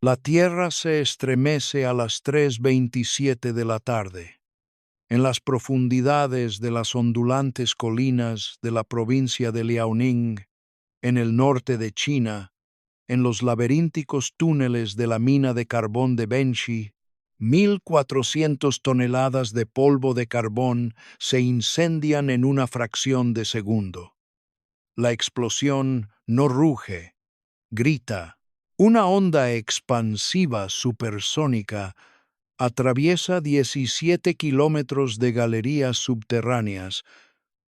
La tierra se estremece a las 3:27 de la tarde. En las profundidades de las ondulantes colinas de la provincia de Liaoning, en el norte de China, en los laberínticos túneles de la mina de carbón de Benxi, 1.400 toneladas de polvo de carbón se incendian en una fracción de segundo. La explosión no ruge, grita. Una onda expansiva supersónica atraviesa 17 kilómetros de galerías subterráneas,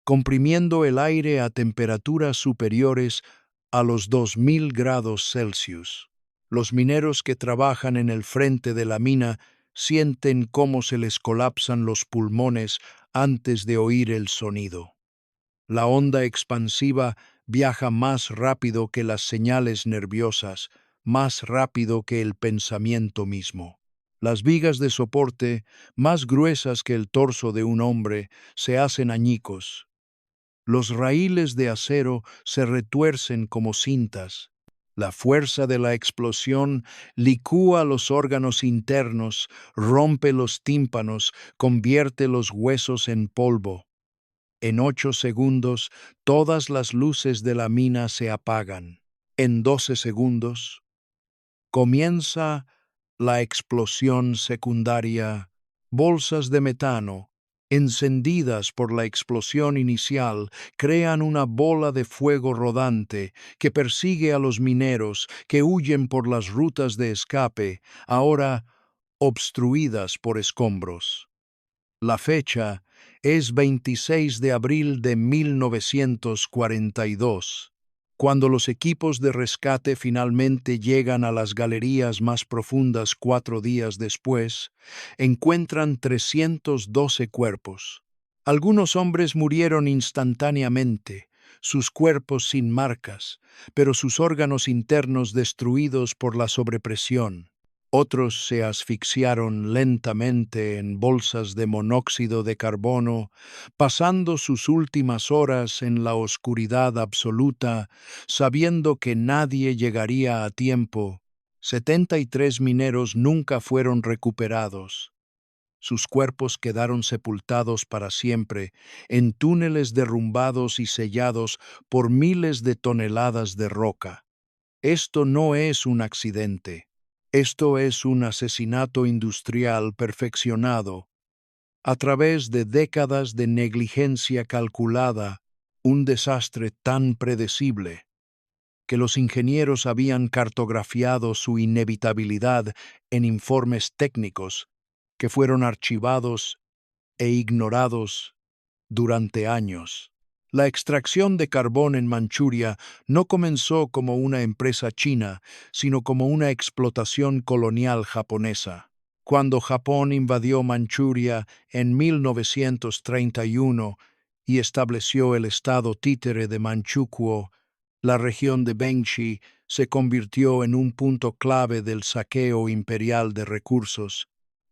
comprimiendo el aire a temperaturas superiores a los 2000 grados Celsius. Los mineros que trabajan en el frente de la mina sienten cómo se les colapsan los pulmones antes de oír el sonido. La onda expansiva viaja más rápido que las señales nerviosas, más rápido que el pensamiento mismo. Las vigas de soporte, más gruesas que el torso de un hombre, se hacen añicos. Los raíles de acero se retuercen como cintas. La fuerza de la explosión licúa los órganos internos, rompe los tímpanos, convierte los huesos en polvo. En 8 segundos, todas las luces de la mina se apagan. En 12 segundos, comienza la explosión secundaria. Bolsas de metano, encendidas por la explosión inicial, crean una bola de fuego rodante que persigue a los mineros que huyen por las rutas de escape, ahora obstruidas por escombros. La fecha es 26 de abril de 1942, cuando los equipos de rescate finalmente llegan a las galerías más profundas 4 días después, encuentran 312 cuerpos. Algunos hombres murieron instantáneamente, sus cuerpos sin marcas, pero sus órganos internos destruidos por la sobrepresión. Otros se asfixiaron lentamente en bolsas de monóxido de carbono, pasando sus últimas horas en la oscuridad absoluta, sabiendo que nadie llegaría a tiempo. 73 mineros nunca fueron recuperados. Sus cuerpos quedaron sepultados para siempre en túneles derrumbados y sellados por miles de toneladas de roca. Esto no es un accidente. Esto es un asesinato industrial perfeccionado. A través de décadas de negligencia calculada, un desastre tan predecible que los ingenieros habían cartografiado su inevitabilidad en informes técnicos que fueron archivados e ignorados durante años. La extracción de carbón en Manchuria no comenzó como una empresa china, sino como una explotación colonial japonesa. Cuando Japón invadió Manchuria en 1931 y estableció el estado títere de Manchukuo, la región de Benxi se convirtió en un punto clave del saqueo imperial de recursos.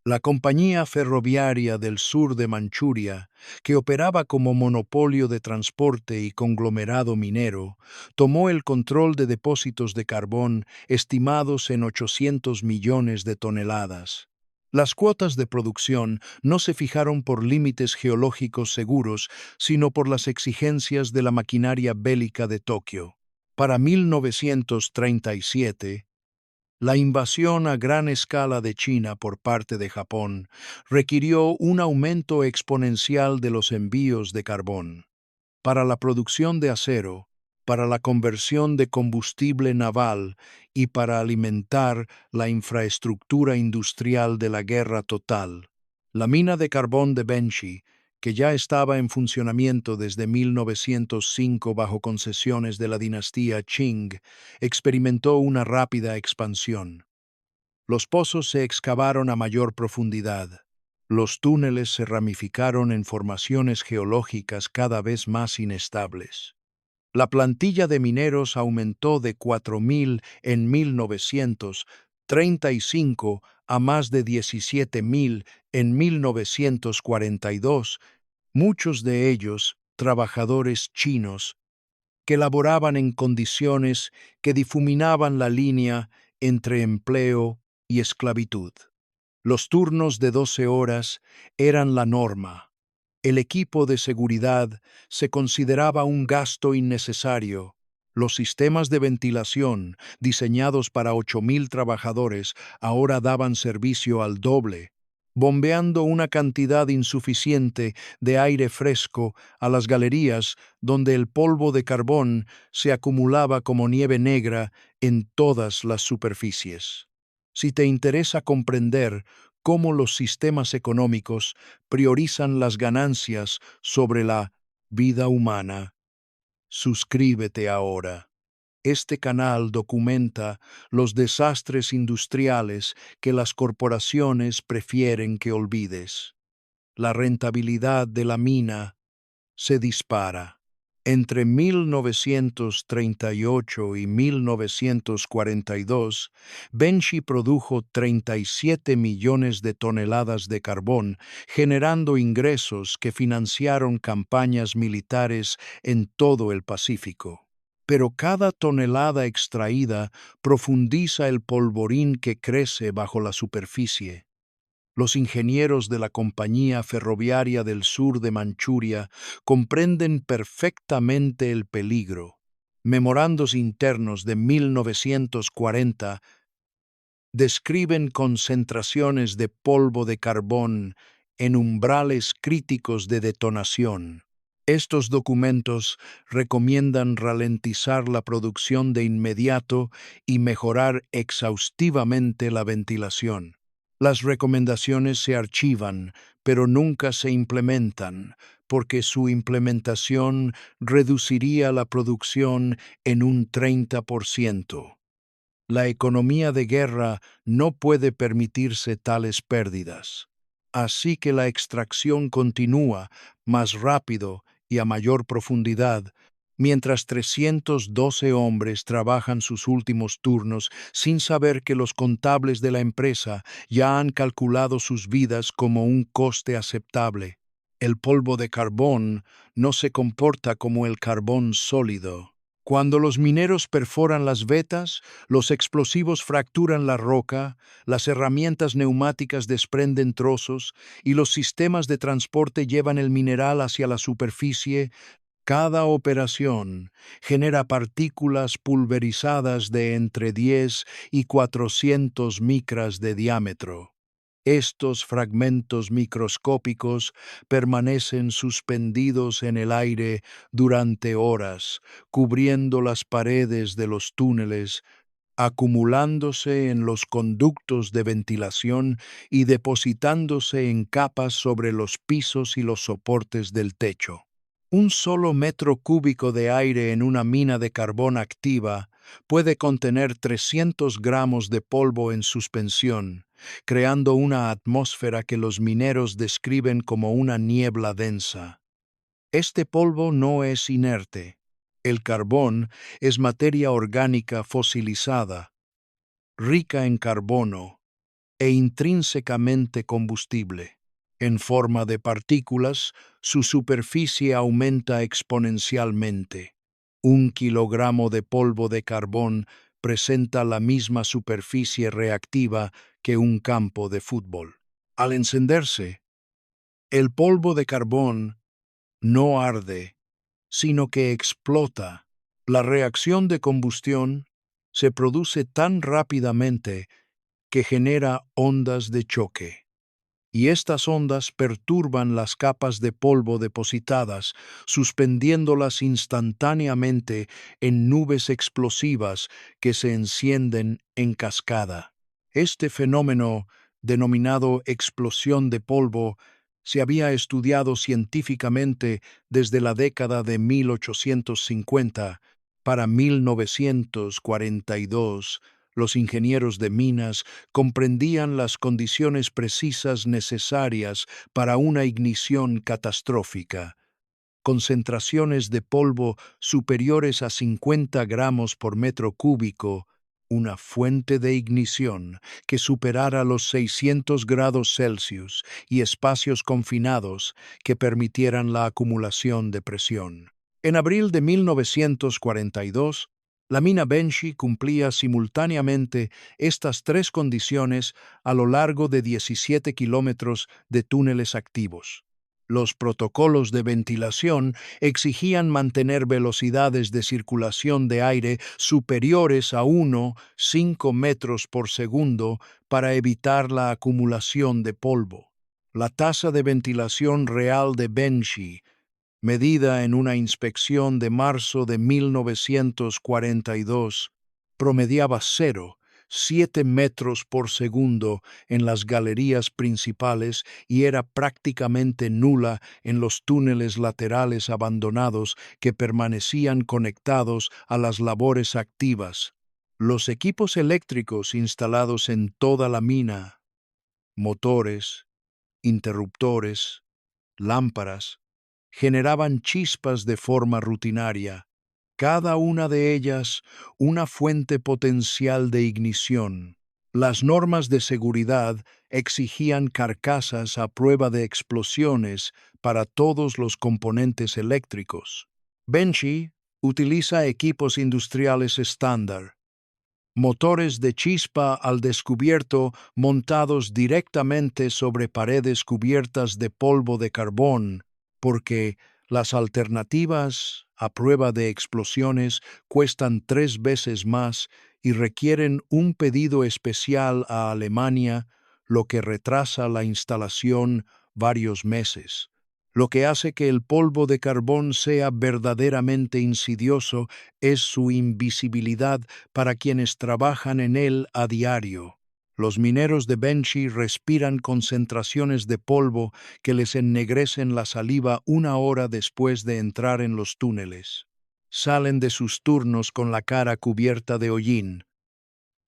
La compañía ferroviaria del sur de Manchuria, que operaba como monopolio de transporte y conglomerado minero, tomó el control de depósitos de carbón estimados en 800 millones de toneladas. Las cuotas de producción no se fijaron por límites geológicos seguros, sino por las exigencias de la maquinaria bélica de Tokio. Para 1937, la invasión a gran escala de China por parte de Japón requirió un aumento exponencial de los envíos de carbón. Para la producción de acero, para la conversión de combustible naval y para alimentar la infraestructura industrial de la guerra total. La mina de carbón de Benxi, que ya estaba en funcionamiento desde 1905 bajo concesiones de la dinastía Qing, experimentó una rápida expansión. Los pozos se excavaron a mayor profundidad. Los túneles se ramificaron en formaciones geológicas cada vez más inestables. La plantilla de mineros aumentó de 4.000 en 1935 a más de 17.000 en 1942, muchos de ellos trabajadores chinos que laboraban en condiciones que difuminaban la línea entre empleo y esclavitud. Los turnos de 12 horas eran la norma. El equipo de seguridad se consideraba un gasto innecesario. Los sistemas de ventilación, diseñados para 8.000 trabajadores, ahora daban servicio al doble, bombeando una cantidad insuficiente de aire fresco a las galerías donde el polvo de carbón se acumulaba como nieve negra en todas las superficies. Si te interesa comprender cómo los sistemas económicos priorizan las ganancias sobre la vida humana, suscríbete ahora. Este canal documenta los desastres industriales que las corporaciones prefieren que olvides. La rentabilidad de la mina se dispara. Entre 1938 y 1942, Benchi produjo 37 millones de toneladas de carbón, generando ingresos que financiaron campañas militares en todo el Pacífico. Pero cada tonelada extraída profundiza el polvorín que crece bajo la superficie. Los ingenieros de la Compañía Ferroviaria del Sur de Manchuria comprenden perfectamente el peligro. Memorandos internos de 1940 describen concentraciones de polvo de carbón en umbrales críticos de detonación. Estos documentos recomiendan ralentizar la producción de inmediato y mejorar exhaustivamente la ventilación. Las recomendaciones se archivan, pero nunca se implementan, porque su implementación reduciría la producción en un 30%. La economía de guerra no puede permitirse tales pérdidas. Así que la extracción continúa más rápido y a mayor profundidad, mientras 312 hombres trabajan sus últimos turnos sin saber que los contables de la empresa ya han calculado sus vidas como un coste aceptable. El polvo de carbón no se comporta como el carbón sólido. Cuando los mineros perforan las vetas, los explosivos fracturan la roca, las herramientas neumáticas desprenden trozos y los sistemas de transporte llevan el mineral hacia la superficie. Cada operación genera partículas pulverizadas de entre 10 y 400 micras de diámetro. Estos fragmentos microscópicos permanecen suspendidos en el aire durante horas, cubriendo las paredes de los túneles, acumulándose en los conductos de ventilación y depositándose en capas sobre los pisos y los soportes del techo. Un solo metro cúbico de aire en una mina de carbón activa puede contener 300 gramos de polvo en suspensión, creando una atmósfera que los mineros describen como una niebla densa. Este polvo no es inerte. El carbón es materia orgánica fosilizada, rica en carbono e intrínsecamente combustible. En forma de partículas, su superficie aumenta exponencialmente. 1 kilogramo de polvo de carbón presenta la misma superficie reactiva que un campo de fútbol. Al encenderse, el polvo de carbón no arde, sino que explota. La reacción de combustión se produce tan rápidamente que genera ondas de choque. Y estas ondas perturban las capas de polvo depositadas, suspendiéndolas instantáneamente en nubes explosivas que se encienden en cascada. Este fenómeno, denominado explosión de polvo, se había estudiado científicamente desde la década de 1850. Para 1942, los ingenieros de minas comprendían las condiciones precisas necesarias para una ignición catastrófica. Concentraciones de polvo superiores a 50 gramos por metro cúbico, una fuente de ignición que superara los 600 grados Celsius y espacios confinados que permitieran la acumulación de presión. En abril de 1942, La mina Benshi cumplía simultáneamente estas tres condiciones a lo largo de 17 kilómetros de túneles activos. Los protocolos de ventilación exigían mantener velocidades de circulación de aire superiores a 1,5 metros por segundo para evitar la acumulación de polvo. La tasa de ventilación real de Benshi, medida en una inspección de marzo de 1942, promediaba 0,7 metros por segundo en las galerías principales y era prácticamente nula en los túneles laterales abandonados que permanecían conectados a las labores activas. Los equipos eléctricos instalados en toda la mina, motores, interruptores, lámparas, generaban chispas de forma rutinaria, cada una de ellas una fuente potencial de ignición. Las normas de seguridad exigían carcasas a prueba de explosiones para todos los componentes eléctricos. Benshi utiliza equipos industriales estándar, motores de chispa al descubierto montados directamente sobre paredes cubiertas de polvo de carbón, porque las alternativas a prueba de explosiones cuestan 3 veces más y requieren un pedido especial a Alemania, lo que retrasa la instalación varios meses. Lo que hace que el polvo de carbón sea verdaderamente insidioso es su invisibilidad para quienes trabajan en él a diario. Los mineros de Benshi respiran concentraciones de polvo que les ennegrecen la saliva 1 hora después de entrar en los túneles. Salen de sus turnos con la cara cubierta de hollín,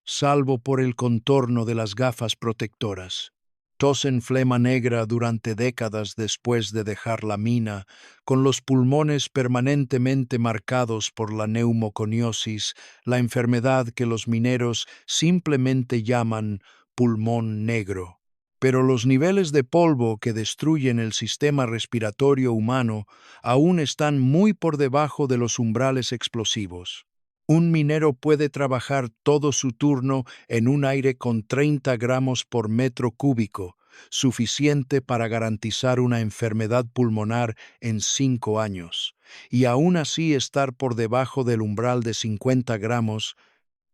salvo por el contorno de las gafas protectoras. Tosen flema negra durante décadas después de dejar la mina, con los pulmones permanentemente marcados por la neumoconiosis, la enfermedad que los mineros simplemente llaman pulmón negro. Pero los niveles de polvo que destruyen el sistema respiratorio humano aún están muy por debajo de los umbrales explosivos. Un minero puede trabajar todo su turno en un aire con 30 gramos por metro cúbico, suficiente para garantizar una enfermedad pulmonar en 5 años, y aún así estar por debajo del umbral de 50 gramos,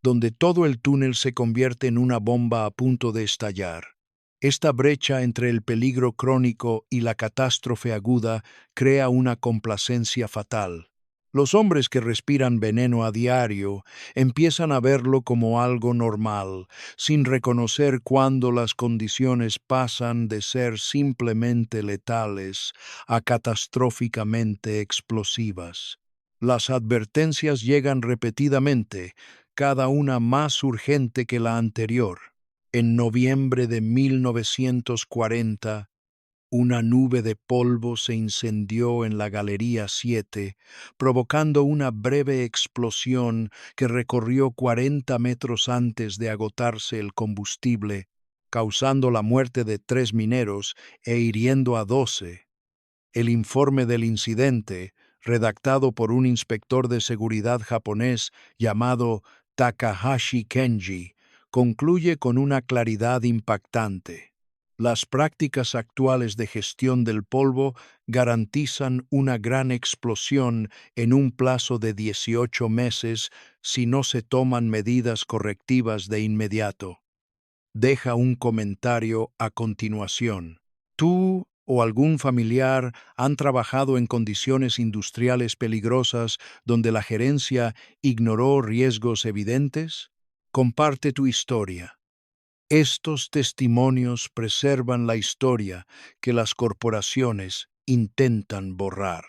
donde todo el túnel se convierte en una bomba a punto de estallar. Esta brecha entre el peligro crónico y la catástrofe aguda crea una complacencia fatal. Los hombres que respiran veneno a diario empiezan a verlo como algo normal, sin reconocer cuándo las condiciones pasan de ser simplemente letales a catastróficamente explosivas. Las advertencias llegan repetidamente, cada una más urgente que la anterior. En noviembre de 1940, una nube de polvo se incendió en la Galería 7, provocando una breve explosión que recorrió 40 metros antes de agotarse el combustible, causando la muerte de 3 mineros e hiriendo a 12. El informe del incidente, redactado por un inspector de seguridad japonés llamado Takahashi Kenji, concluye con una claridad impactante. Las prácticas actuales de gestión del polvo garantizan una gran explosión en un plazo de 18 meses si no se toman medidas correctivas de inmediato. Deja un comentario a continuación. ¿Tú o algún familiar han trabajado en condiciones industriales peligrosas donde la gerencia ignoró riesgos evidentes? Comparte tu historia. Estos testimonios preservan la historia que las corporaciones intentan borrar.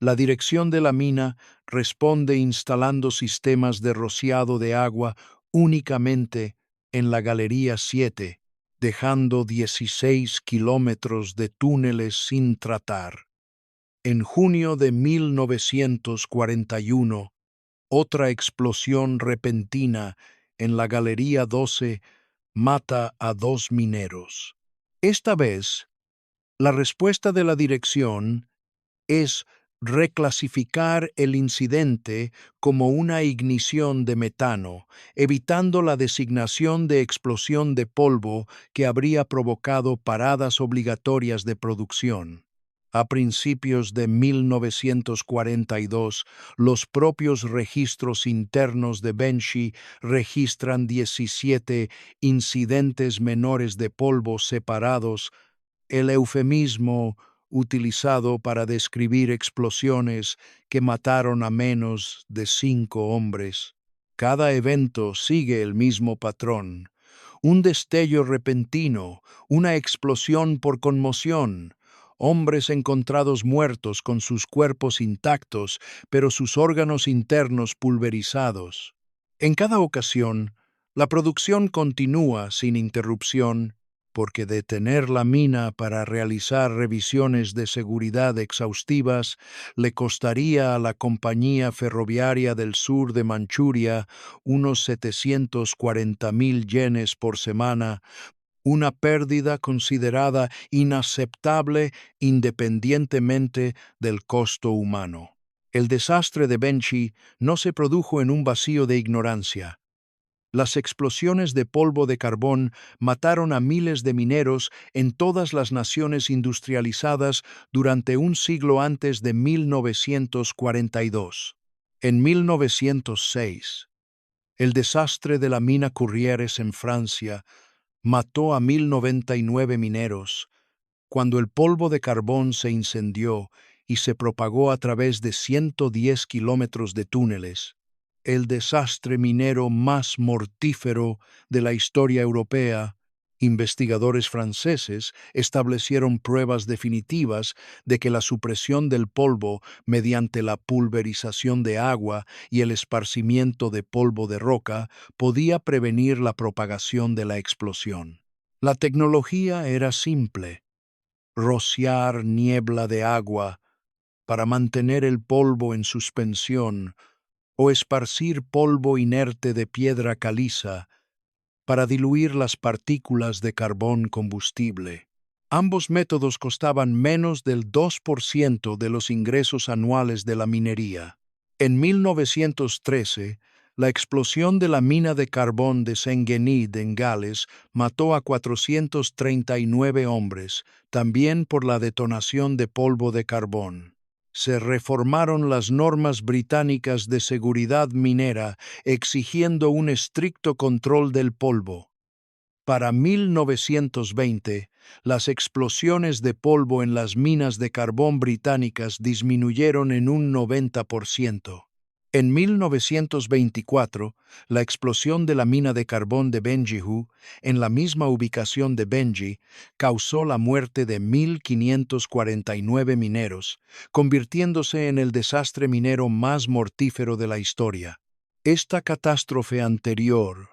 La dirección de la mina responde instalando sistemas de rociado de agua únicamente en la Galería 7, dejando 16 kilómetros de túneles sin tratar. En junio de 1941, otra explosión repentina en la Galería 12 mata a 2 mineros. Esta vez, la respuesta de la dirección es reclasificar el incidente como una ignición de metano, evitando la designación de explosión de polvo que habría provocado paradas obligatorias de producción. A principios de 1942, los propios registros internos de Benshi registran 17 incidentes menores de polvo separados. El eufemismo utilizado para describir explosiones que mataron a menos de 5 hombres. Cada evento sigue el mismo patrón. Un destello repentino, una explosión por conmoción, hombres encontrados muertos con sus cuerpos intactos, pero sus órganos internos pulverizados. En cada ocasión, la producción continúa sin interrupción, porque detener la mina para realizar revisiones de seguridad exhaustivas le costaría a la Compañía Ferroviaria del Sur de Manchuria unos 740,000 yenes por semana, una pérdida considerada inaceptable independientemente del costo humano. El desastre de Benchi no se produjo en un vacío de ignorancia. Las explosiones de polvo de carbón mataron a miles de mineros en todas las naciones industrializadas durante un siglo antes de 1942. En 1906, el desastre de la mina Currieres en Francia mató a 1,099 mineros, cuando el polvo de carbón se incendió y se propagó a través de 110 kilómetros de túneles. El desastre minero más mortífero de la historia europea. Investigadores franceses establecieron pruebas definitivas de que la supresión del polvo mediante la pulverización de agua y el esparcimiento de polvo de roca podía prevenir la propagación de la explosión. La tecnología era simple: rociar niebla de agua para mantener el polvo en suspensión o esparcir polvo inerte de piedra caliza para diluir las partículas de carbón combustible. Ambos métodos costaban menos del 2% de los ingresos anuales de la minería. En 1913, la explosión de la mina de carbón de Saint-Genis en Gales mató a 439 hombres, también por la detonación de polvo de carbón. Se reformaron las normas británicas de seguridad minera, exigiendo un estricto control del polvo. Para 1920, las explosiones de polvo en las minas de carbón británicas disminuyeron en un 90%. En 1924, la explosión de la mina de carbón de Benjihu, en la misma ubicación de Benji, causó la muerte de 1,549 mineros, convirtiéndose en el desastre minero más mortífero de la historia. Esta catástrofe anterior,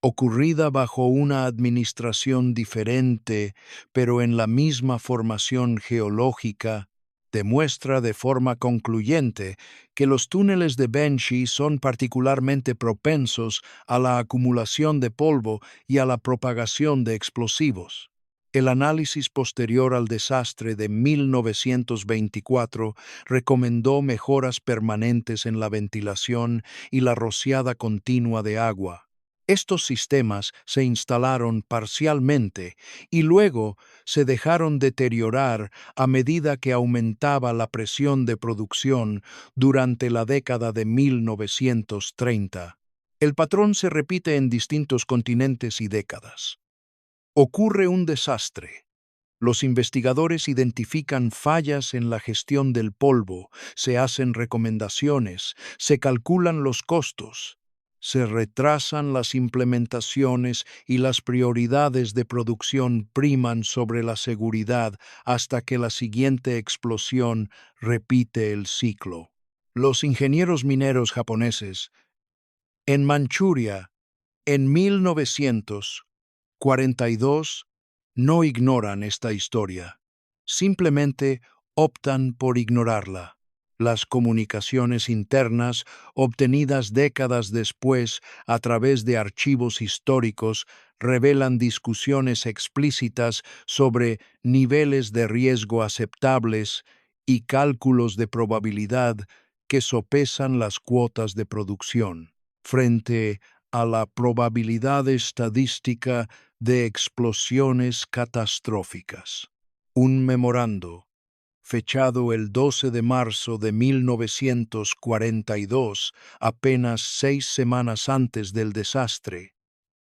ocurrida bajo una administración diferente, pero en la misma formación geológica, demuestra de forma concluyente que los túneles de Benchi son particularmente propensos a la acumulación de polvo y a la propagación de explosivos. El análisis posterior al desastre de 1924 recomendó mejoras permanentes en la ventilación y la rociada continua de agua. Estos sistemas se instalaron parcialmente y luego se dejaron deteriorar a medida que aumentaba la presión de producción durante la década de 1930. El patrón se repite en distintos continentes y décadas. Ocurre un desastre. Los investigadores identifican fallas en la gestión del polvo, se hacen recomendaciones, se calculan los costos, se retrasan las implementaciones y las prioridades de producción priman sobre la seguridad hasta que la siguiente explosión repite el ciclo. Los ingenieros mineros japoneses, en Manchuria, en 1942, no ignoran esta historia, simplemente optan por ignorarla. Las comunicaciones internas, obtenidas décadas después a través de archivos históricos, revelan discusiones explícitas sobre niveles de riesgo aceptables y cálculos de probabilidad que sopesan las cuotas de producción frente a la probabilidad estadística de explosiones catastróficas. Un memorando, fechado el 12 de marzo de 1942, apenas 6 semanas antes del desastre,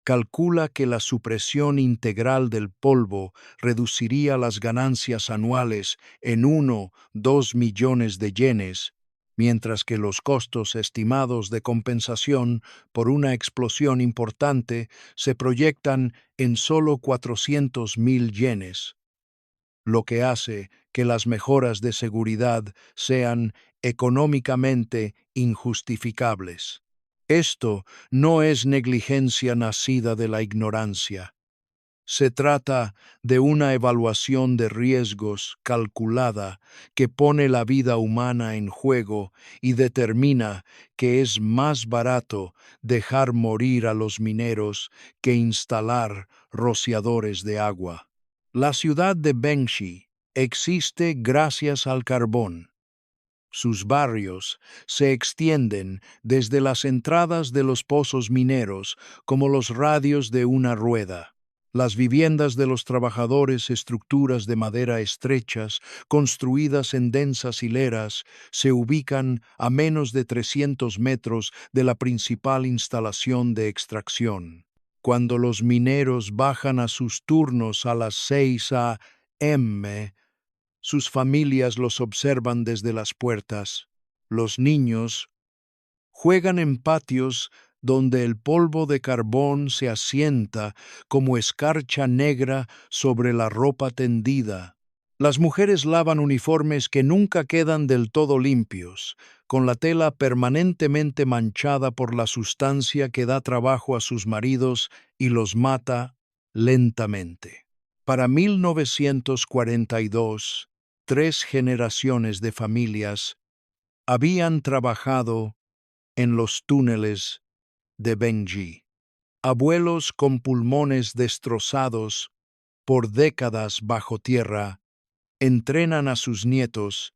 calcula que la supresión integral del polvo reduciría las ganancias anuales en 1-2 millones de yenes, mientras que los costos estimados de compensación por una explosión importante se proyectan en solo 400.000 yenes, lo que hace que las mejoras de seguridad sean económicamente injustificables. Esto no es negligencia nacida de la ignorancia. Se trata de una evaluación de riesgos calculada que pone la vida humana en juego y determina que es más barato dejar morir a los mineros que instalar rociadores de agua. La ciudad de Bengshi existe gracias al carbón. Sus barrios se extienden desde las entradas de los pozos mineros como los radios de una rueda. Las viviendas de los trabajadores, estructuras de madera estrechas, construidas en densas hileras, se ubican a menos de 300 metros de la principal instalación de extracción. Cuando los mineros bajan a sus turnos a las 6 a.m., sus familias los observan desde las puertas. Los niños juegan en patios donde el polvo de carbón se asienta como escarcha negra sobre la ropa tendida. Las mujeres lavan uniformes que nunca quedan del todo limpios, con la tela permanentemente manchada por la sustancia que da trabajo a sus maridos y los mata lentamente. Para 1942, 3 generaciones de familias habían trabajado en los túneles de Bengshi. Abuelos con pulmones destrozados por décadas bajo tierra entrenan a sus nietos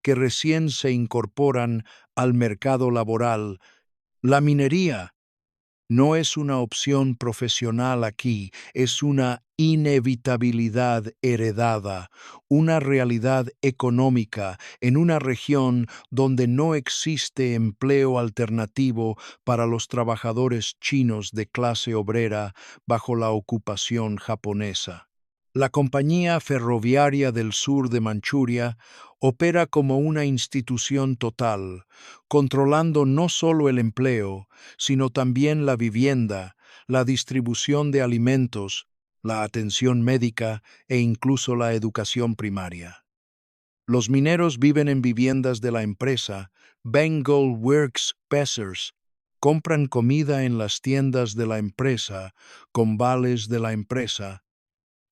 que recién se incorporan al mercado laboral. La minería no es una opción profesional aquí, es una inevitabilidad heredada, una realidad económica en una región donde no existe empleo alternativo para los trabajadores chinos de clase obrera bajo la ocupación japonesa. La Compañía Ferroviaria del Sur de Manchuria opera como una institución total, controlando no solo el empleo, sino también la vivienda, la distribución de alimentos, la atención médica e incluso la educación primaria. Los mineros viven en viviendas de la empresa Bengal Works Pacers, compran comida en las tiendas de la empresa, con vales de la empresa,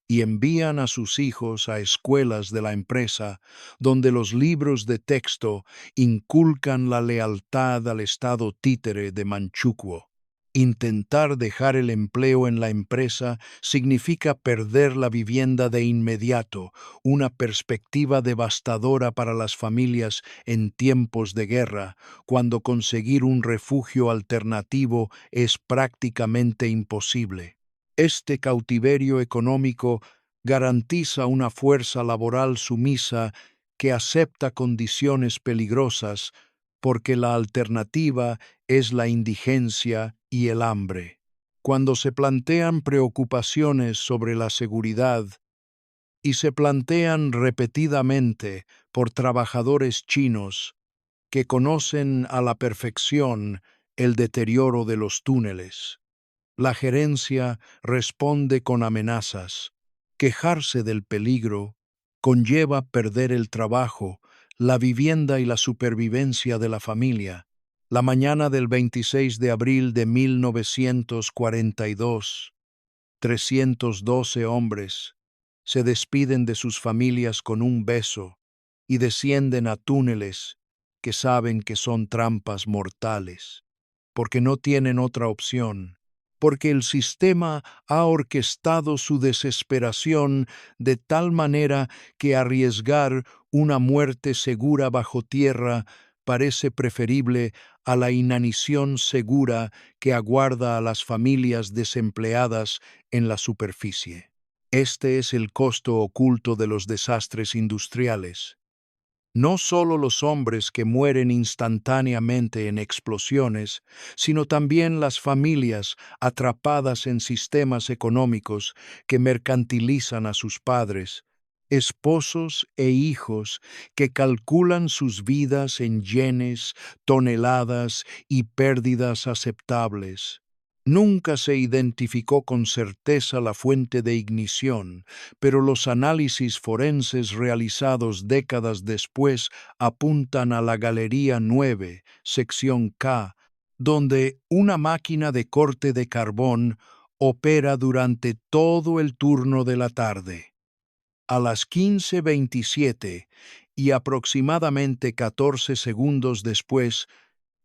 y envían a sus hijos a escuelas de la empresa, donde los libros de texto inculcan la lealtad al estado títere de Manchukuo. Intentar dejar el empleo en la empresa significa perder la vivienda de inmediato, una perspectiva devastadora para las familias en tiempos de guerra, cuando conseguir un refugio alternativo es prácticamente imposible. Este cautiverio económico garantiza una fuerza laboral sumisa que acepta condiciones peligrosas porque la alternativa es la indigencia y el hambre. Cuando se plantean preocupaciones sobre la seguridad y se plantean repetidamente por trabajadores chinos que conocen a la perfección el deterioro de los túneles, la gerencia responde con amenazas. Quejarse del peligro conlleva perder el trabajo, la vivienda y la supervivencia de la familia. La mañana del 26 de abril de 1942, 312 hombres se despiden de sus familias con un beso y descienden a túneles que saben que son trampas mortales, porque no tienen otra opción, porque el sistema ha orquestado su desesperación de tal manera que arriesgar una muerte segura bajo tierra parece preferible a la inanición segura que aguarda a las familias desempleadas en la superficie. Este es el costo oculto de los desastres industriales. No solo los hombres que mueren instantáneamente en explosiones, sino también las familias atrapadas en sistemas económicos que mercantilizan a sus padres, esposos e hijos que calculan sus vidas en yenes, toneladas y pérdidas aceptables. Nunca se identificó con certeza la fuente de ignición, pero los análisis forenses realizados décadas después apuntan a la Galería 9, sección K, donde una máquina de corte de carbón opera durante todo el turno de la tarde. A las 15:27 y aproximadamente 14 segundos después,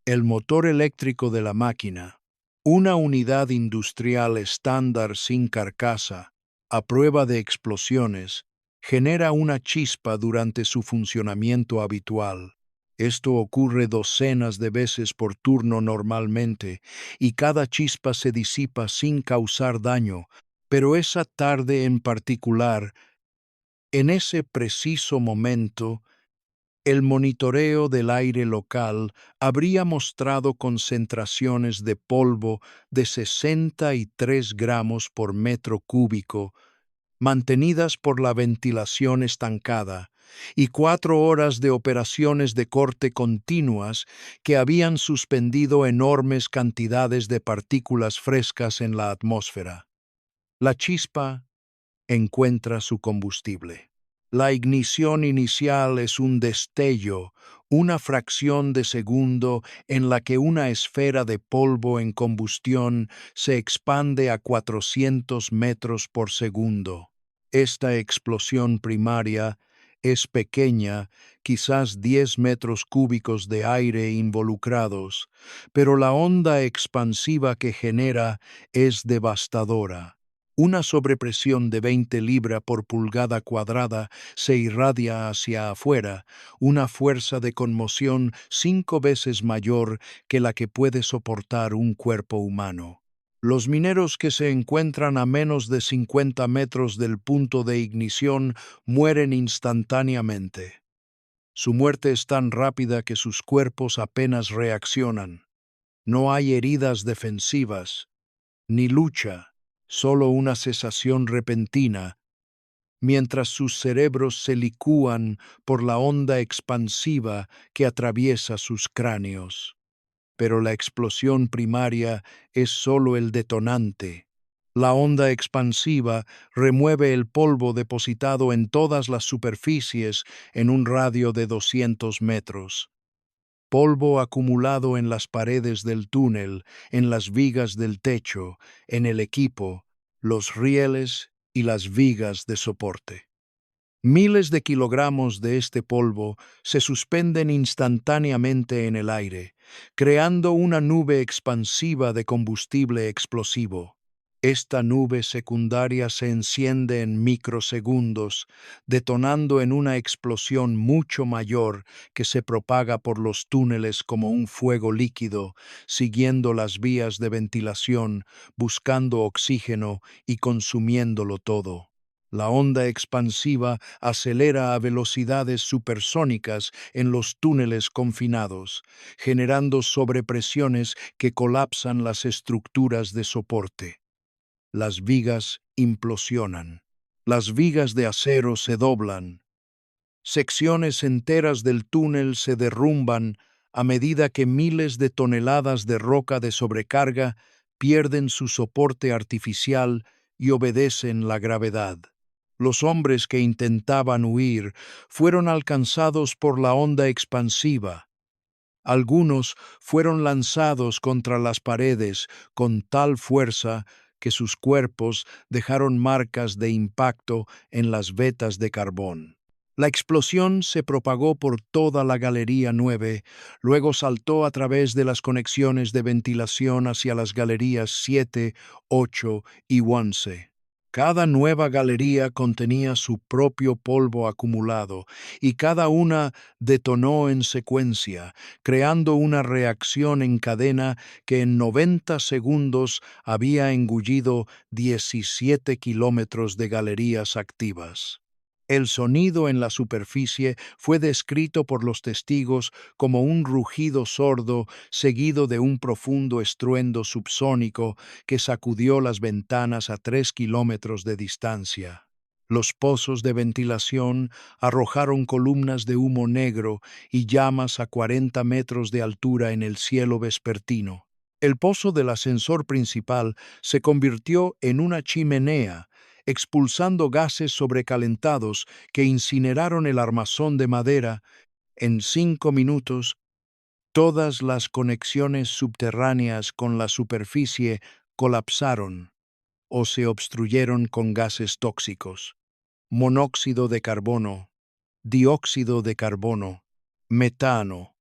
el motor eléctrico de la máquina, una unidad industrial estándar sin carcasa, a prueba de explosiones, genera una chispa durante su funcionamiento habitual. Esto ocurre docenas de veces por turno normalmente, y cada chispa se disipa sin causar daño, pero esa tarde en particular, en ese preciso momento, el monitoreo del aire local habría mostrado concentraciones de polvo de 63 gramos por metro cúbico, mantenidas por la ventilación estancada, y 4 horas de operaciones de corte continuas que habían suspendido enormes cantidades de partículas frescas en la atmósfera. La chispa encuentra su combustible. La ignición inicial es un destello, una fracción de segundo en la que una esfera de polvo en combustión se expande a 400 metros por segundo. Esta explosión primaria es pequeña, quizás 10 metros cúbicos de aire involucrados, pero la onda expansiva que genera es devastadora. Una sobrepresión de 20 libras por pulgada cuadrada se irradia hacia afuera, una fuerza de conmoción 5 veces mayor que la que puede soportar un cuerpo humano. Los mineros que se encuentran a menos de 50 metros del punto de ignición mueren instantáneamente. Su muerte es tan rápida que sus cuerpos apenas reaccionan. No hay heridas defensivas, ni lucha, solo una cesación repentina, mientras sus cerebros se licúan por la onda expansiva que atraviesa sus cráneos. Pero la explosión primaria es solo el detonante. La onda expansiva remueve el polvo depositado en todas las superficies en un radio de 200 metros. Polvo acumulado en las paredes del túnel, en las vigas del techo, en el equipo, los rieles y las vigas de soporte. Miles de kilogramos de este polvo se suspenden instantáneamente en el aire, creando una nube expansiva de combustible explosivo. Esta nube secundaria se enciende en microsegundos, detonando en una explosión mucho mayor que se propaga por los túneles como un fuego líquido, siguiendo las vías de ventilación, buscando oxígeno y consumiéndolo todo. La onda expansiva acelera a velocidades supersónicas en los túneles confinados, generando sobrepresiones que colapsan las estructuras de soporte. Las vigas implosionan. Las vigas de acero se doblan. Secciones enteras del túnel se derrumban a medida que miles de toneladas de roca de sobrecarga pierden su soporte artificial y obedecen la gravedad. Los hombres que intentaban huir fueron alcanzados por la onda expansiva. Algunos fueron lanzados contra las paredes con tal fuerza que sus cuerpos dejaron marcas de impacto en las vetas de carbón. La explosión se propagó por toda la Galería 9, luego saltó a través de las conexiones de ventilación hacia las galerías 7, 8 y 11. Cada nueva galería contenía su propio polvo acumulado y cada una detonó en secuencia, creando una reacción en cadena que en 90 segundos había engullido 17 kilómetros de galerías activas. El sonido en la superficie fue descrito por los testigos como un rugido sordo seguido de un profundo estruendo subsónico que sacudió las ventanas a 3 kilómetros de distancia. Los pozos de ventilación arrojaron columnas de humo negro y llamas a 40 metros de altura en el cielo vespertino. El pozo del ascensor principal se convirtió en una chimenea, expulsando gases sobrecalentados que incineraron el armazón de madera. En 5 minutos, todas las conexiones subterráneas con la superficie colapsaron o se obstruyeron con gases tóxicos: monóxido de carbono, dióxido de carbono, metano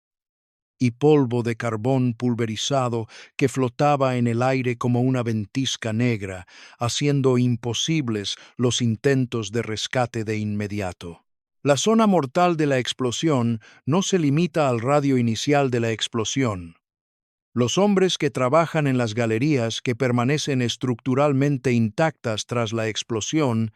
y polvo de carbón pulverizado que flotaba en el aire como una ventisca negra, haciendo imposibles los intentos de rescate de inmediato. La zona mortal de la explosión no se limita al radio inicial de la explosión. Los hombres que trabajan en las galerías, que permanecen estructuralmente intactas tras la explosión,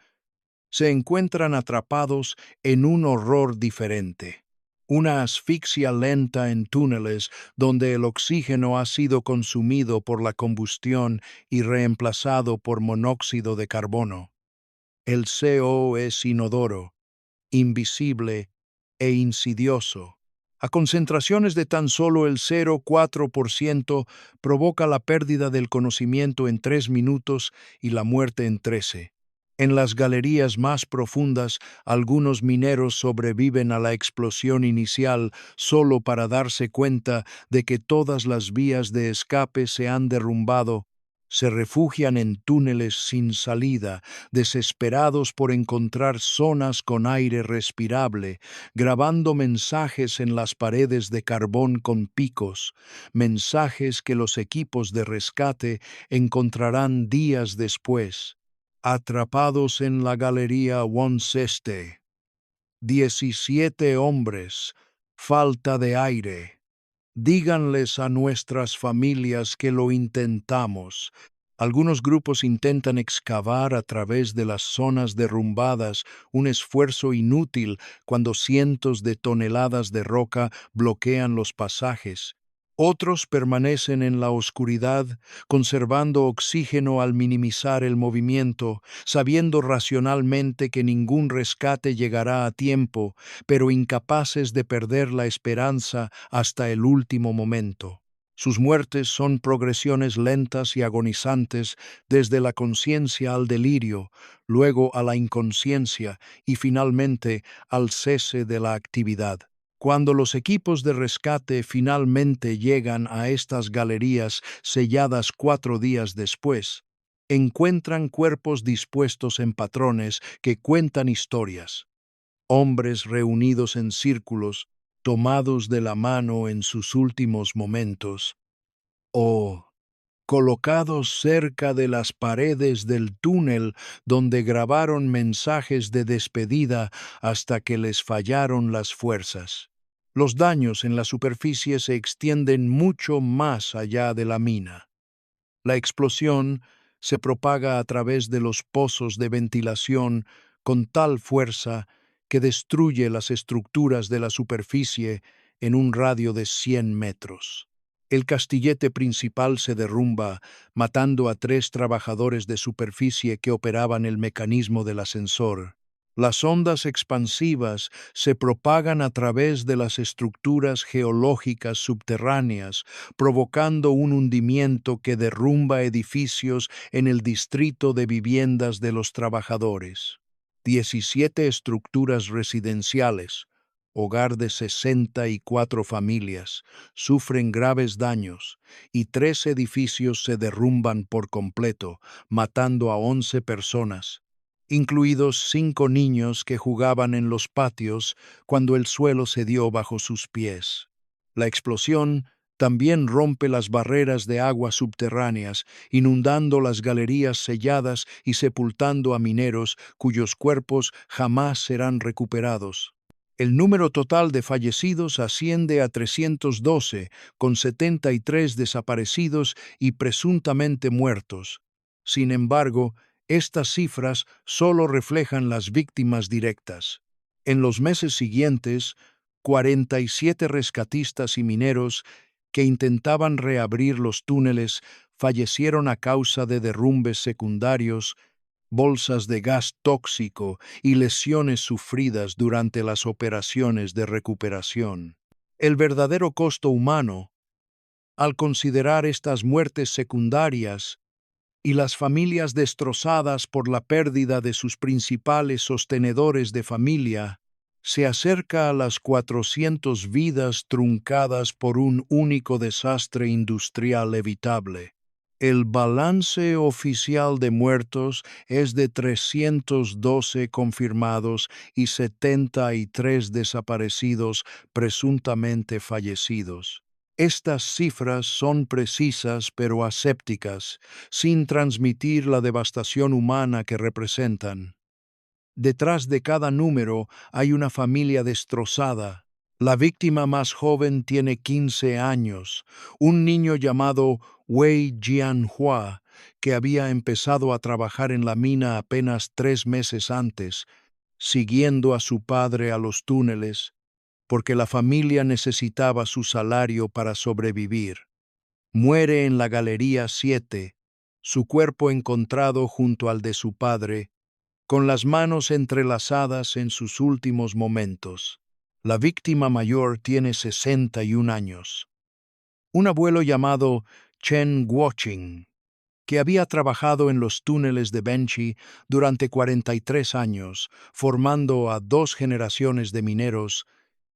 se encuentran atrapados en un horror diferente: una asfixia lenta en túneles donde el oxígeno ha sido consumido por la combustión y reemplazado por monóxido de carbono. El CO es inodoro, invisible e insidioso. A concentraciones de tan solo el 0,4% provoca la pérdida del conocimiento en 3 minutos y la muerte en 13. En las galerías más profundas, algunos mineros sobreviven a la explosión inicial solo para darse cuenta de que todas las vías de escape se han derrumbado. Se refugian en túneles sin salida, desesperados por encontrar zonas con aire respirable, grabando mensajes en las paredes de carbón con picos, mensajes que los equipos de rescate encontrarán días después. Atrapados en la galería Wonseste. 17 hombres. Falta de aire. Díganles a nuestras familias que lo intentamos. Algunos grupos intentan excavar a través de las zonas derrumbadas, un esfuerzo inútil cuando cientos de toneladas de roca bloquean los pasajes. Otros permanecen en la oscuridad, conservando oxígeno al minimizar el movimiento, sabiendo racionalmente que ningún rescate llegará a tiempo, pero incapaces de perder la esperanza hasta el último momento. Sus muertes son progresiones lentas y agonizantes, desde la conciencia al delirio, luego a la inconsciencia y finalmente al cese de la actividad. Cuando los equipos de rescate finalmente llegan a estas galerías selladas 4 días después, encuentran cuerpos dispuestos en patrones que cuentan historias. Hombres reunidos en círculos, tomados de la mano en sus últimos momentos, o colocados cerca de las paredes del túnel donde grabaron mensajes de despedida hasta que les fallaron las fuerzas. Los daños en la superficie se extienden mucho más allá de la mina. La explosión se propaga a través de los pozos de ventilación con tal fuerza que destruye las estructuras de la superficie en un radio de 100 metros. El castillete principal se derrumba, matando a 3 trabajadores de superficie que operaban el mecanismo del ascensor. Las ondas expansivas se propagan a través de las estructuras geológicas subterráneas, provocando un hundimiento que derrumba edificios en el distrito de viviendas de los trabajadores. 17 estructuras residenciales, hogar de 64 familias, sufren graves daños y 3 edificios se derrumban por completo, matando a 11 personas, incluidos 5 niños que jugaban en los patios cuando el suelo cedió bajo sus pies. La explosión También rompe las barreras de aguas subterráneas, inundando las galerías selladas y sepultando a mineros cuyos cuerpos jamás serán recuperados. El número total de fallecidos asciende a 312, con 73 desaparecidos y presuntamente muertos. Sin embargo, estas cifras solo reflejan las víctimas directas. En los meses siguientes, 47 rescatistas y mineros que intentaban reabrir los túneles fallecieron a causa de derrumbes secundarios, bolsas de gas tóxico y lesiones sufridas durante las operaciones de recuperación. El verdadero costo humano, al considerar estas muertes secundarias y las familias destrozadas por la pérdida de sus principales sostenedores de familia, se acerca a las 400 vidas truncadas por un único desastre industrial evitable. El balance oficial de muertos es de 312 confirmados y 73 desaparecidos presuntamente fallecidos. Estas cifras son precisas pero asépticas, sin transmitir la devastación humana que representan. Detrás de cada número hay una familia destrozada. La víctima más joven tiene 15 años, un niño llamado Wei Jianhua, que había empezado a trabajar en la mina apenas 3 meses antes, siguiendo a su padre a los túneles, porque la familia necesitaba su salario para sobrevivir. Muere en la Galería 7, su cuerpo encontrado junto al de su padre, con las manos entrelazadas en sus últimos momentos. La víctima mayor tiene 61 años. Un abuelo llamado Chen Guoqing, que había trabajado en los túneles de Benchi durante 43 años, formando a 2 generaciones de mineros,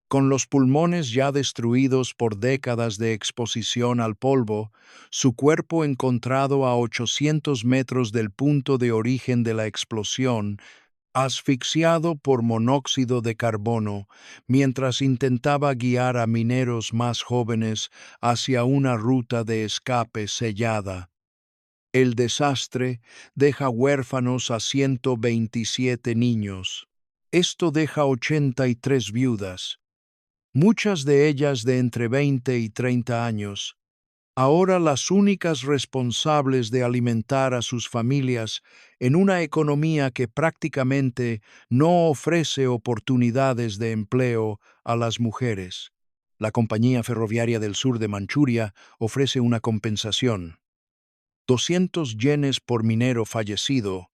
con los pulmones ya destruidos por décadas de exposición al polvo, su cuerpo encontrado a 800 metros del punto de origen de la explosión, asfixiado por monóxido de carbono, mientras intentaba guiar a mineros más jóvenes hacia una ruta de escape sellada. El desastre deja huérfanos a 127 niños. Esto deja 83 viudas, muchas de ellas de entre 20 y 30 años, ahora las únicas responsables de alimentar a sus familias en una economía que prácticamente no ofrece oportunidades de empleo a las mujeres. La Compañía Ferroviaria del Sur de Manchuria ofrece una compensación: 200 yenes por minero fallecido,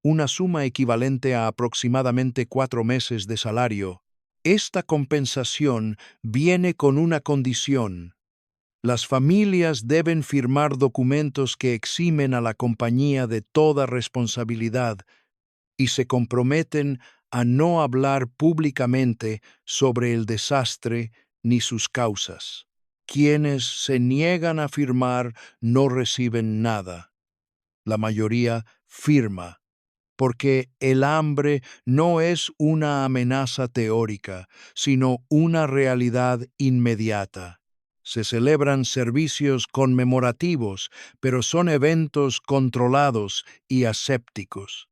una suma equivalente a aproximadamente 4 meses de salario. Esta compensación viene con una condición: las familias deben firmar documentos que eximen a la compañía de toda responsabilidad y se comprometen a no hablar públicamente sobre el desastre ni sus causas. Quienes se niegan a firmar no reciben nada. La mayoría firma, porque el hambre no es una amenaza teórica, sino una realidad inmediata. Se celebran servicios conmemorativos, pero son eventos controlados y asépticos.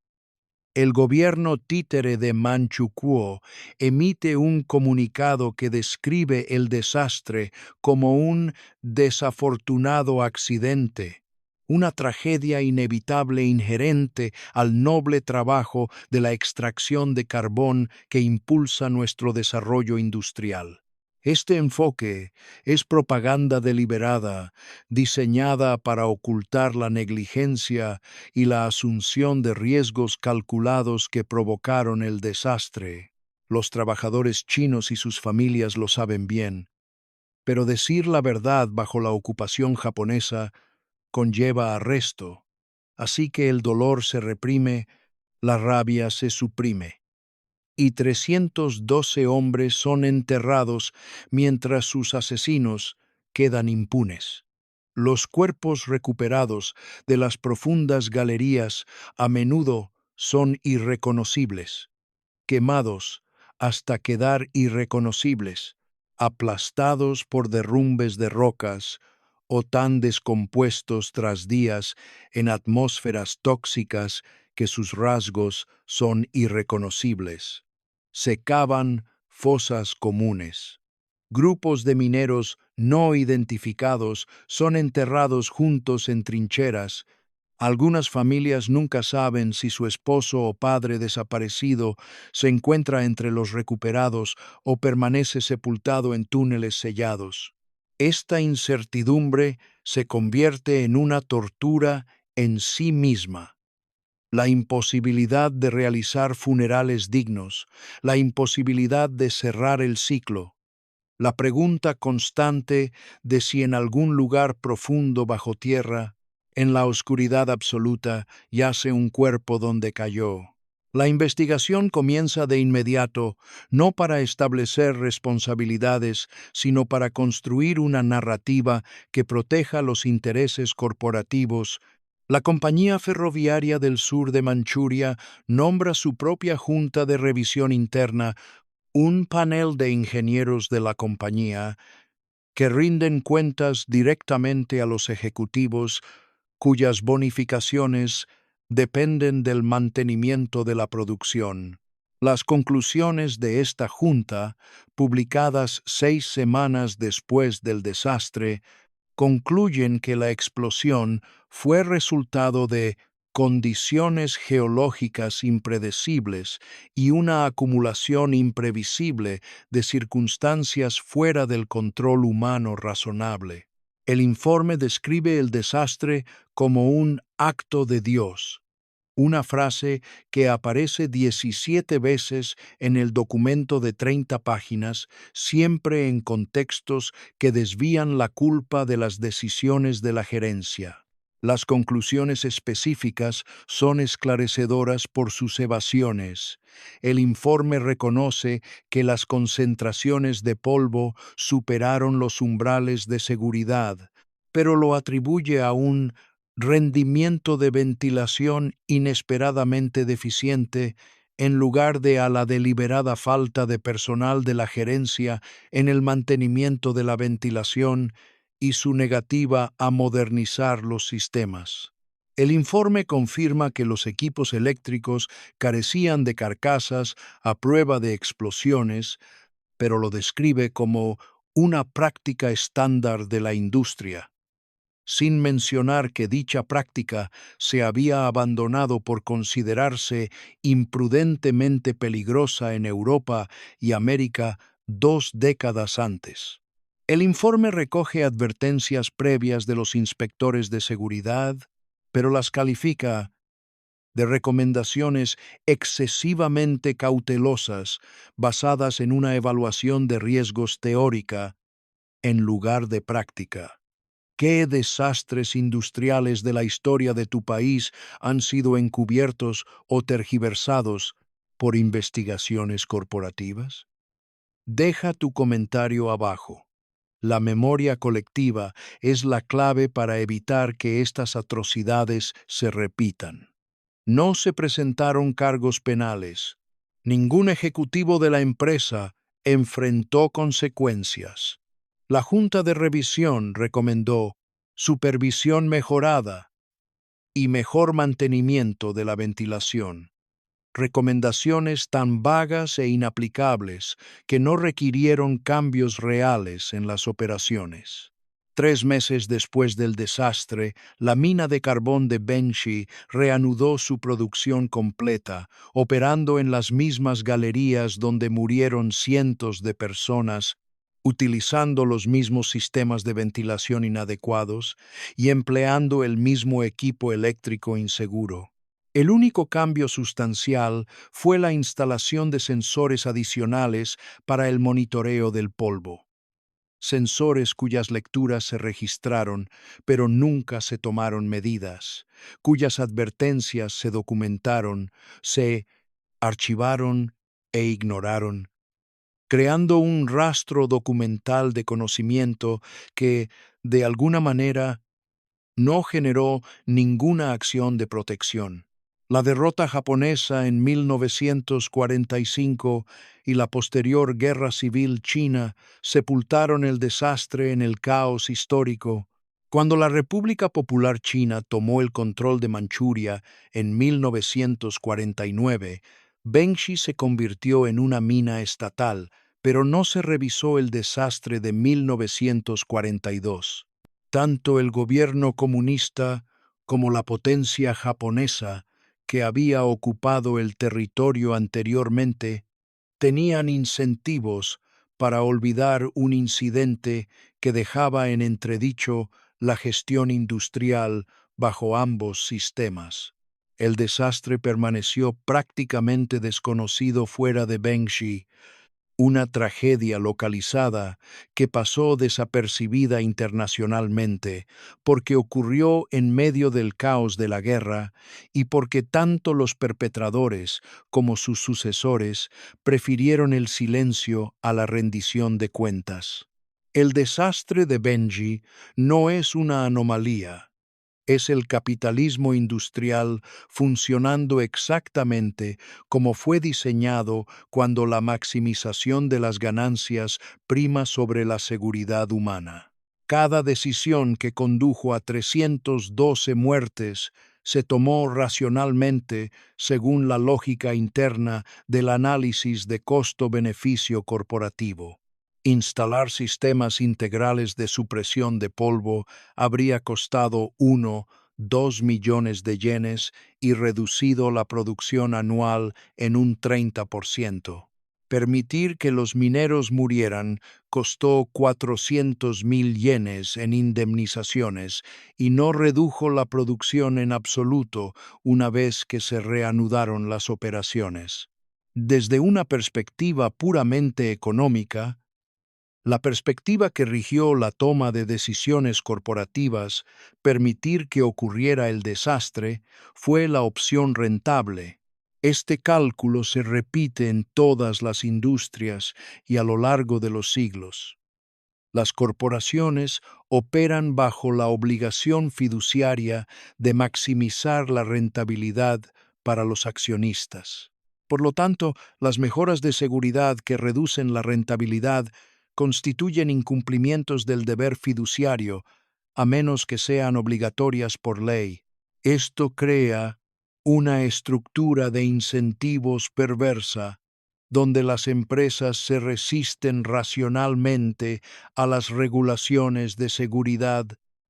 El gobierno títere de Manchukuo emite un comunicado que describe el desastre como un desafortunado accidente, una tragedia inevitable inherente al noble trabajo de la extracción de carbón que impulsa nuestro desarrollo industrial. Este enfoque es propaganda deliberada, diseñada para ocultar la negligencia y la asunción de riesgos calculados que provocaron el desastre. Los trabajadores chinos y sus familias lo saben bien, pero decir la verdad bajo la ocupación japonesa conlleva arresto, así que el dolor se reprime, la rabia se suprime. Y 312 hombres son enterrados mientras sus asesinos quedan impunes. Los cuerpos recuperados de las profundas galerías a menudo son irreconocibles, quemados hasta quedar irreconocibles, aplastados por derrumbes de rocas o tan descompuestos tras días en atmósferas tóxicas que sus rasgos son irreconocibles. Se cavan fosas comunes. Grupos de mineros no identificados son enterrados juntos en trincheras. Algunas familias nunca saben si su esposo o padre desaparecido se encuentra entre los recuperados o permanece sepultado en túneles sellados. Esta incertidumbre se convierte en una tortura en sí misma. La imposibilidad de realizar funerales dignos, la imposibilidad de cerrar el ciclo, la pregunta constante de si en algún lugar profundo bajo tierra, en la oscuridad absoluta, yace un cuerpo donde cayó. La investigación comienza de inmediato, no para establecer responsabilidades, sino para construir una narrativa que proteja los intereses corporativos. La Compañía Ferroviaria del Sur de Manchuria nombra su propia junta de revisión interna, un panel de ingenieros de la compañía que rinden cuentas directamente a los ejecutivos cuyas bonificaciones dependen del mantenimiento de la producción. Las conclusiones de esta junta, publicadas 6 semanas después del desastre, concluyen que la explosión fue resultado de condiciones geológicas impredecibles y una acumulación imprevisible de circunstancias fuera del control humano razonable. El informe describe el desastre como un acto de Dios, una frase que aparece 17 veces en el documento de 30 páginas, siempre en contextos que desvían la culpa de las decisiones de la gerencia. Las conclusiones específicas son esclarecedoras por sus evasiones. El informe reconoce que las concentraciones de polvo superaron los umbrales de seguridad, pero lo atribuye a un rendimiento de ventilación inesperadamente deficiente en lugar de a la deliberada falta de personal de la gerencia en el mantenimiento de la ventilación y su negativa a modernizar los sistemas. El informe confirma que los equipos eléctricos carecían de carcasas a prueba de explosiones, pero lo describe como una práctica estándar de la industria, sin mencionar que dicha práctica se había abandonado por considerarse imprudentemente peligrosa en Europa y América 2 décadas antes. El informe recoge advertencias previas de los inspectores de seguridad, pero las califica de recomendaciones excesivamente cautelosas basadas en una evaluación de riesgos teórica en lugar de práctica. ¿Qué desastres industriales de la historia de tu país han sido encubiertos o tergiversados por investigaciones corporativas? Deja tu comentario abajo. La memoria colectiva es la clave para evitar que estas atrocidades se repitan. No se presentaron cargos penales. Ningún ejecutivo de la empresa enfrentó consecuencias. La Junta de Revisión recomendó supervisión mejorada y mejor mantenimiento de la ventilación. Recomendaciones tan vagas e inaplicables que no requirieron cambios reales en las operaciones. 3 meses después del desastre, la mina de carbón de Benchi reanudó su producción completa, operando en las mismas galerías donde murieron cientos de personas, utilizando los mismos sistemas de ventilación inadecuados y empleando el mismo equipo eléctrico inseguro. El único cambio sustancial fue la instalación de sensores adicionales para el monitoreo del polvo. Sensores cuyas lecturas se registraron, pero nunca se tomaron medidas, cuyas advertencias se documentaron, se archivaron e ignoraron, creando un rastro documental de conocimiento que, de alguna manera, no generó ninguna acción de protección. La derrota japonesa en 1945 y la posterior Guerra Civil China sepultaron el desastre en el caos histórico. Cuando la República Popular China tomó el control de Manchuria en 1949, Bengshi se convirtió en una mina estatal, pero no se revisó el desastre de 1942. Tanto el gobierno comunista como la potencia japonesa que había ocupado el territorio anteriormente, tenían incentivos para olvidar un incidente que dejaba en entredicho la gestión industrial bajo ambos sistemas. El desastre permaneció prácticamente desconocido fuera de Bengshi, una tragedia localizada que pasó desapercibida internacionalmente porque ocurrió en medio del caos de la guerra y porque tanto los perpetradores como sus sucesores prefirieron el silencio a la rendición de cuentas. El desastre de Benji no es una anomalía. Es el capitalismo industrial funcionando exactamente como fue diseñado cuando la maximización de las ganancias prima sobre la seguridad humana. Cada decisión que condujo a 312 muertes se tomó racionalmente según la lógica interna del análisis de costo-beneficio corporativo. Instalar sistemas integrales de supresión de polvo habría costado 2 millones de yenes y reducido la producción anual en un 30%. Permitir que los mineros murieran costó 400.000 yenes en indemnizaciones y no redujo la producción en absoluto una vez que se reanudaron las operaciones. Desde una perspectiva puramente económica, la perspectiva que rigió la toma de decisiones corporativas, permitir que ocurriera el desastre, fue la opción rentable. Este cálculo se repite en todas las industrias y a lo largo de los siglos. Las corporaciones operan bajo la obligación fiduciaria de maximizar la rentabilidad para los accionistas. Por lo tanto, las mejoras de seguridad que reducen la rentabilidad constituyen incumplimientos del deber fiduciario, a menos que sean obligatorias por ley. Esto crea una estructura de incentivos perversa, donde las empresas se resisten racionalmente a las regulaciones de seguridad,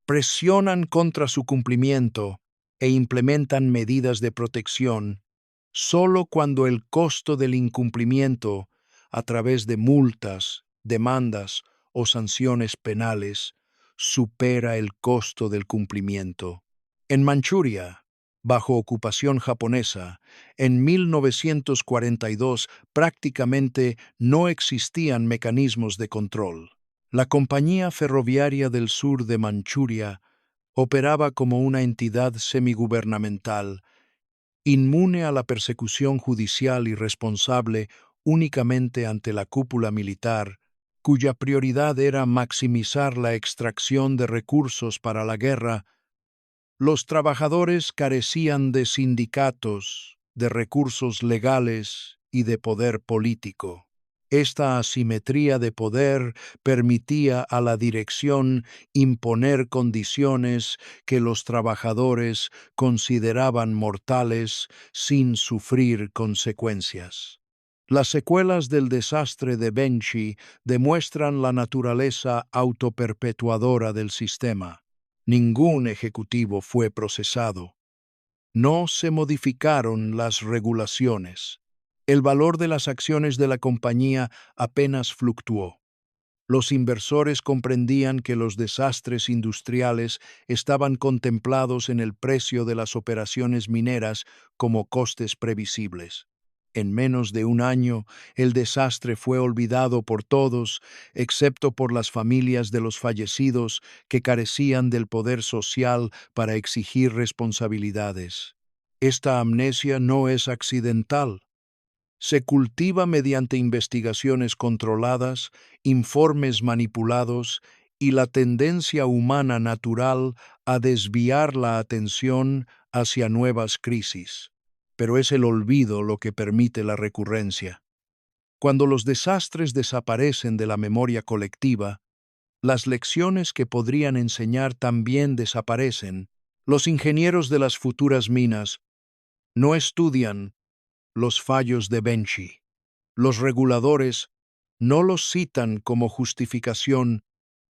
presionan contra su cumplimiento e implementan medidas de protección solo cuando el costo del incumplimiento, a través de multas, demandas o sanciones penales, supera el costo del cumplimiento. En Manchuria, bajo ocupación japonesa, en 1942 prácticamente no existían mecanismos de control. La Compañía Ferroviaria del Sur de Manchuria operaba como una entidad semigubernamental, inmune a la persecución judicial y responsable únicamente ante la cúpula militar, cuya prioridad era maximizar la extracción de recursos para la guerra. Los trabajadores carecían de sindicatos, de recursos legales y de poder político. Esta asimetría de poder permitía a la dirección imponer condiciones que los trabajadores consideraban mortales sin sufrir consecuencias. Las secuelas del desastre de Benchi demuestran la naturaleza autoperpetuadora del sistema. Ningún ejecutivo fue procesado. No se modificaron las regulaciones. El valor de las acciones de la compañía apenas fluctuó. Los inversores comprendían que los desastres industriales estaban contemplados en el precio de las operaciones mineras como costes previsibles. En menos de un año, el desastre fue olvidado por todos, excepto por las familias de los fallecidos que carecían del poder social para exigir responsabilidades. Esta amnesia no es accidental. Se cultiva mediante investigaciones controladas, informes manipulados y la tendencia humana natural a desviar la atención hacia nuevas crisis. pero es el olvido lo que permite la recurrencia. Cuando los desastres desaparecen de la memoria colectiva, las lecciones que podrían enseñar también desaparecen. Los ingenieros de las futuras minas no estudian los fallos de Benchi. Los reguladores no los citan como justificación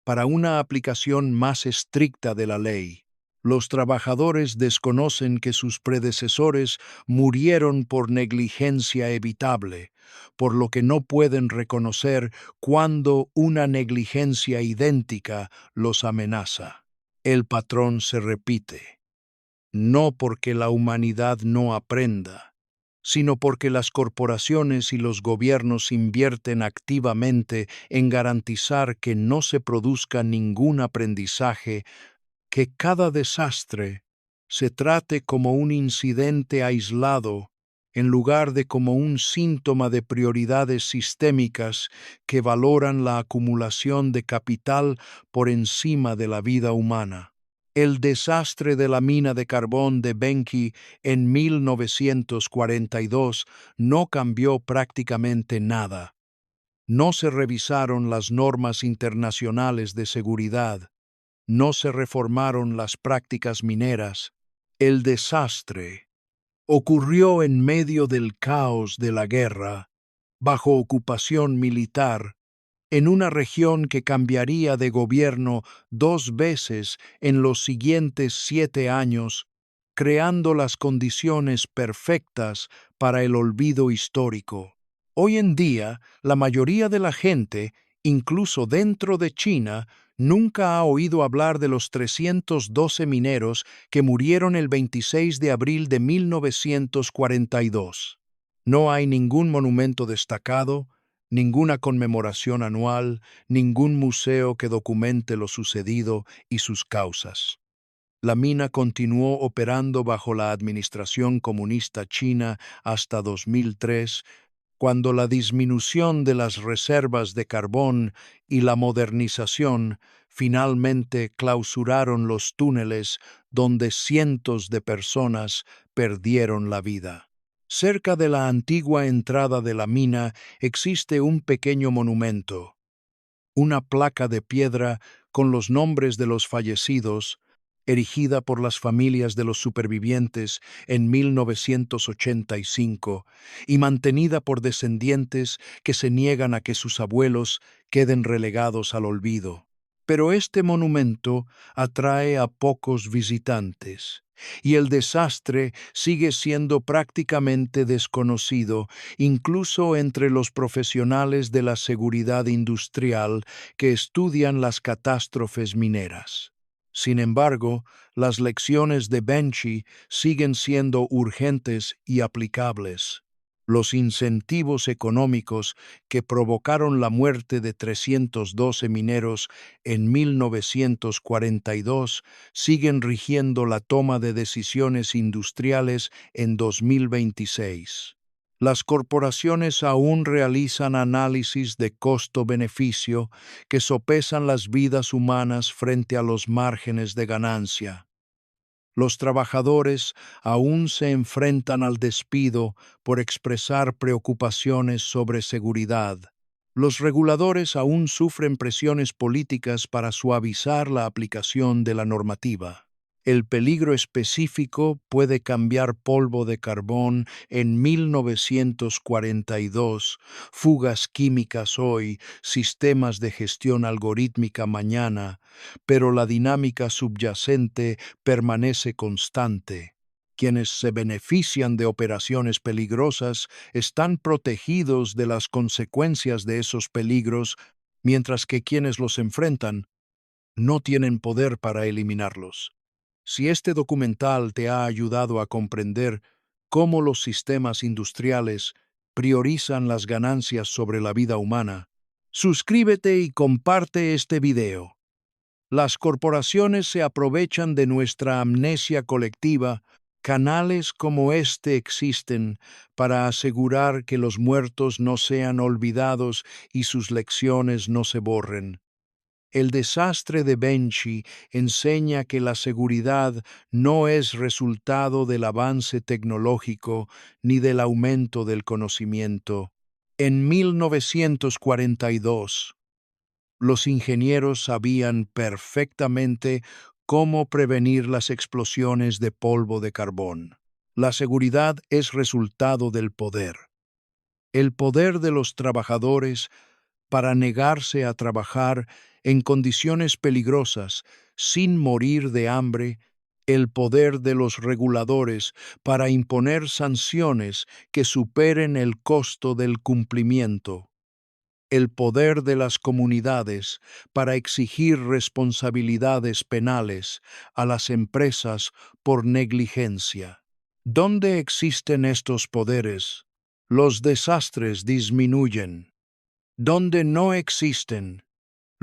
para una aplicación más estricta de la ley. Los trabajadores desconocen que sus predecesores murieron por negligencia evitable, por lo que no pueden reconocer cuando una negligencia idéntica los amenaza. El patrón se repite, no porque la humanidad no aprenda, sino porque las corporaciones y los gobiernos invierten activamente en garantizar que no se produzca ningún aprendizaje, que cada desastre se trate como un incidente aislado en lugar de como un síntoma de prioridades sistémicas que valoran la acumulación de capital por encima de la vida humana. El desastre de la mina de carbón de Benki en 1942 no cambió prácticamente nada. No se revisaron las normas internacionales de seguridad. No se reformaron las prácticas mineras. El desastre ocurrió en medio del caos de la guerra, bajo ocupación militar, en una región que cambiaría de gobierno 2 veces en los siguientes 7 años, creando las condiciones perfectas para el olvido histórico. Hoy en día, la mayoría de la gente, incluso dentro de China, nunca ha oído hablar de los 312 mineros que murieron el 26 de abril de 1942. No hay ningún monumento destacado, ninguna conmemoración anual, ningún museo que documente lo sucedido y sus causas. La mina continuó operando bajo la administración comunista china hasta 2003, cuando la disminución de las reservas de carbón y la modernización finalmente clausuraron los túneles donde cientos de personas perdieron la vida. Cerca de la antigua entrada de la mina existe un pequeño monumento, una placa de piedra con los nombres de los fallecidos, erigida por las familias de los supervivientes en 1985 y mantenida por descendientes que se niegan a que sus abuelos queden relegados al olvido. Pero este monumento atrae a pocos visitantes, y el desastre sigue siendo prácticamente desconocido, incluso entre los profesionales de la seguridad industrial que estudian las catástrofes mineras. Sin embargo, las lecciones de Benchi siguen siendo urgentes y aplicables. Los incentivos económicos que provocaron la muerte de 312 mineros en 1942 siguen rigiendo la toma de decisiones industriales en 2026. Las corporaciones aún realizan análisis de costo-beneficio que sopesan las vidas humanas frente a los márgenes de ganancia. Los trabajadores aún se enfrentan al despido por expresar preocupaciones sobre seguridad. Los reguladores aún sufren presiones políticas para suavizar la aplicación de la normativa. El peligro específico puede cambiar polvo de carbón en 1942, fugas químicas hoy, sistemas de gestión algorítmica mañana, pero la dinámica subyacente permanece constante. Quienes se benefician de operaciones peligrosas están protegidos de las consecuencias de esos peligros, mientras que quienes los enfrentan no tienen poder para eliminarlos. Si este documental te ha ayudado a comprender cómo los sistemas industriales priorizan las ganancias sobre la vida humana, suscríbete y comparte este video. Las corporaciones se aprovechan de nuestra amnesia colectiva. Canales como este existen para asegurar que los muertos no sean olvidados y sus lecciones no se borren. El desastre de Benchi enseña que la seguridad no es resultado del avance tecnológico ni del aumento del conocimiento. En 1942, los ingenieros sabían perfectamente cómo prevenir las explosiones de polvo de carbón. La seguridad es resultado del poder. El poder de los trabajadores para negarse a trabajar en condiciones peligrosas sin morir de hambre, el poder de los reguladores para imponer sanciones que superen el costo del cumplimiento, el poder de las comunidades para exigir responsabilidades penales a las empresas por negligencia. ¿Dónde existen estos poderes? Los desastres disminuyen. Donde no existen,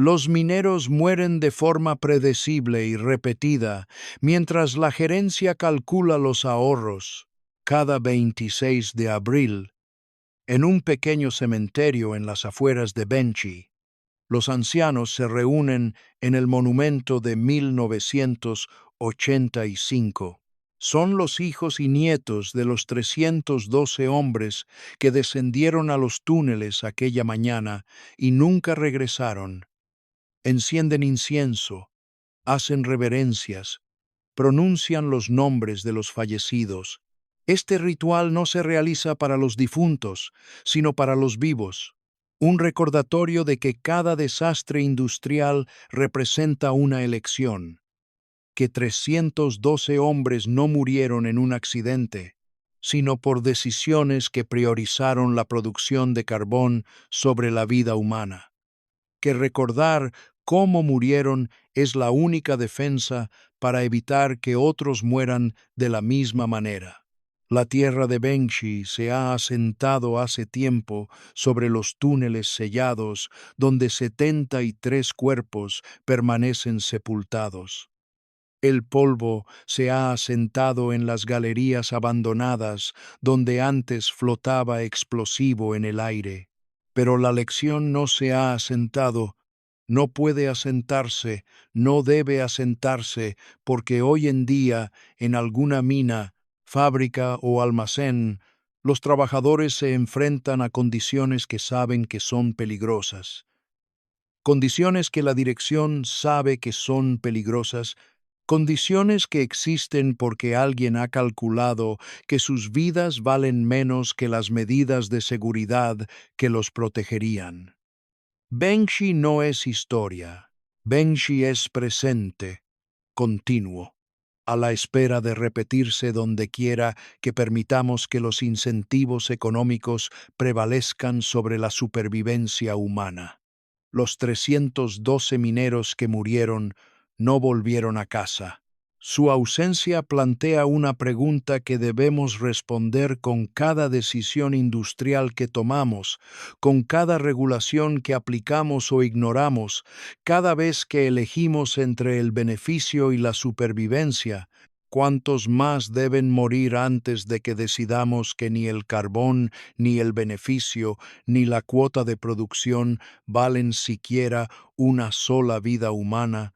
los mineros mueren de forma predecible y repetida, mientras la gerencia calcula los ahorros. Cada 26 de abril, en un pequeño cementerio en las afueras de Benchi, los ancianos se reúnen en el monumento de 1985. Son los hijos y nietos de los 312 hombres que descendieron a los túneles aquella mañana y nunca regresaron. Encienden incienso, hacen reverencias, pronuncian los nombres de los fallecidos. Este ritual no se realiza para los difuntos, sino para los vivos. Un recordatorio de que cada desastre industrial representa una elección, que 312 hombres no murieron en un accidente, sino por decisiones que priorizaron la producción de carbón sobre la vida humana, que recordar cómo murieron es la única defensa para evitar que otros mueran de la misma manera. La tierra de Benchi se ha asentado hace tiempo sobre los túneles sellados donde 73 cuerpos permanecen sepultados. El polvo se ha asentado en las galerías abandonadas donde antes flotaba explosivo en el aire. Pero la lección no se ha asentado, no puede asentarse, no debe asentarse, porque hoy en día, en alguna mina, fábrica o almacén, los trabajadores se enfrentan a condiciones que saben que son peligrosas. Condiciones que la dirección sabe que son peligrosas, condiciones que existen porque alguien ha calculado que sus vidas valen menos que las medidas de seguridad que los protegerían. Benchi no es historia, Benchi es presente, continuo, a la espera de repetirse donde quiera que permitamos que los incentivos económicos prevalezcan sobre la supervivencia humana. Los 312 mineros que murieron no volvieron a casa. Su ausencia plantea una pregunta que debemos responder con cada decisión industrial que tomamos, con cada regulación que aplicamos o ignoramos, cada vez que elegimos entre el beneficio y la supervivencia. ¿Cuántos más deben morir antes de que decidamos que ni el carbón, ni el beneficio, ni la cuota de producción valen siquiera una sola vida humana?